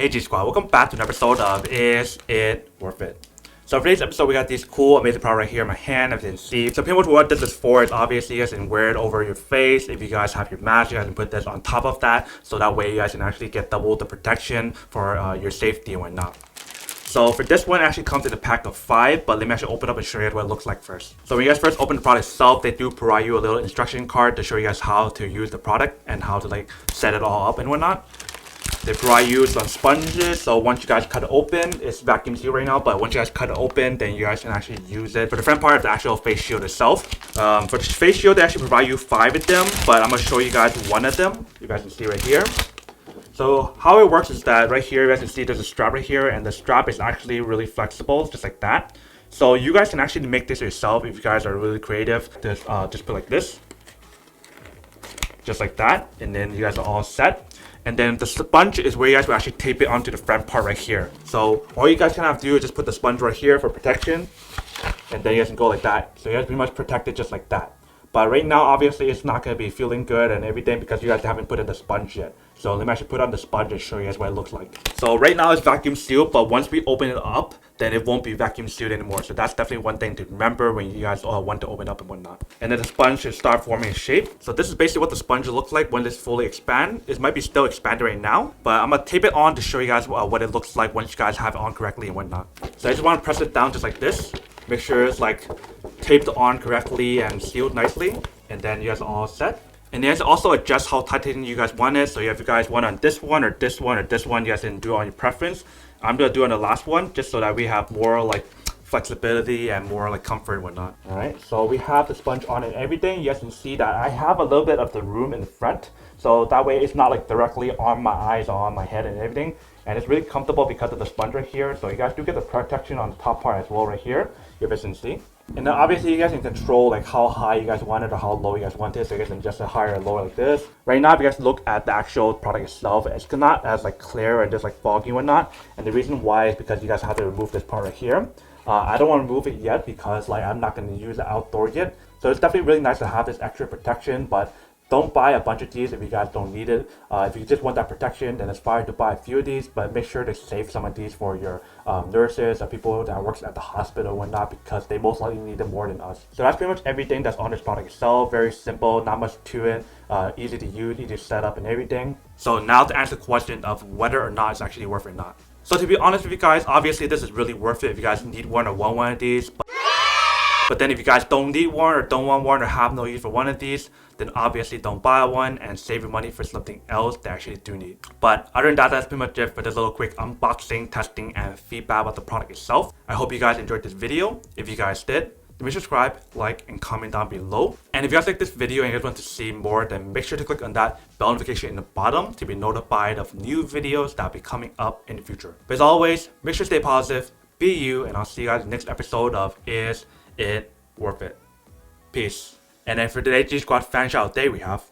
Hey G Squad, welcome back to an episode of Is It Worth It? So for today's episode, we got these cool, amazing product right here in my hand, as you can see. So pretty much what this is for is obviously you guys can wear it over your face. If you guys have your mask, you guys can put this on top of that. So that way you guys can actually get double the protection for your safety and whatnot. So for this one, it actually comes in a pack of 5, but let me actually open up and show you guys what it looks like first. So when you guys first open the product itself, they do provide you a little instruction card to show you guys how to use the product and how to set it all up and whatnot. They provide you some sponges, so once you guys cut it open, it's vacuum sealed right now, but once you guys cut it open, then you guys can actually use it. For the front part of the actual face shield itself, for the face shield, they actually provide you 5 of them, but I'm going to show you guys one of them. You guys can see right here. So how it works is that right here, you guys can see there's a strap right here, and the strap is actually really flexible, just like that. So you guys can actually make this yourself if you guys are really creative. Just put like this, just like that, and then you guys are all set. And then the sponge is where you guys will actually tape it onto the front part right here. So all you guys can have to do is just put the sponge right here for protection, and then you guys can go like that. So you guys pretty much protect it just like that. But right now, obviously, it's not going to be feeling good and everything because you guys haven't put in the sponge yet. So let me actually put on the sponge and show you guys what it looks like. So right now it's vacuum sealed, but once we open it up, then it won't be vacuum sealed anymore. So that's definitely one thing to remember when you guys want to open up and whatnot. And then the sponge should start forming a shape. So this is basically what the sponge looks like when it's fully expand. It might be still expanded right now, but I'm going to tape it on to show you guys what it looks like once you guys have it on correctly and whatnot. So I just want to press it down just like this. Make sure it's taped on correctly and sealed nicely. And then you guys are all set. And you guys also adjust how tight you guys want it. So if you guys want on this one or this one or this one, you guys can do it on your preference. I'm gonna do it on the last one just so that we have more flexibility and more comfort and whatnot. Alright, so we have the sponge on and everything. You guys can see that I have a little bit of the room in the front. So that way it's not directly on my eyes or on my head and everything. And it's really comfortable because of the sponge right here. So you guys do get the protection on the top part as well right here. You guys can see. And then obviously you guys can control how high you guys want it or how low you guys want it. So you guys can adjust it higher or lower like this. Right now, if you guys look at the actual product itself, it's not as clear and just foggy and whatnot. And the reason why is because you guys have to remove this part right here. I don't want to remove it yet because I'm not going to use it outdoor yet. So it's definitely really nice to have this extra protection, but don't buy a bunch of these if you guys don't need it. If you just want that protection, then it's fine to buy a few of these, but make sure to save some of these for your nurses or people that works at the hospital and whatnot, because they most likely need it more than us. So that's pretty much everything that's on this product itself. Very simple, not much to it, easy to use, easy to set up and everything. So now to answer the question of whether or not it's actually worth it or not. So to be honest with you guys, obviously this is really worth it if you guys need one or want one of these. But then if you guys don't need one or don't want one or have no use for one of these, then obviously don't buy one and save your money for something else that actually do need. But other than that, that's pretty much it for this little quick unboxing, testing, and feedback about the product itself. I hope you guys enjoyed this video. If you guys did, then subscribe, like, and comment down below. And if you guys like this video and you guys want to see more, then make sure to click on that bell notification in the bottom to be notified of new videos that will be coming up in the future. But as always, make sure to stay positive, be you, and I'll see you guys in the next episode of Is It Worth It? Peace. And then for today's G Squad fan shout out day, we have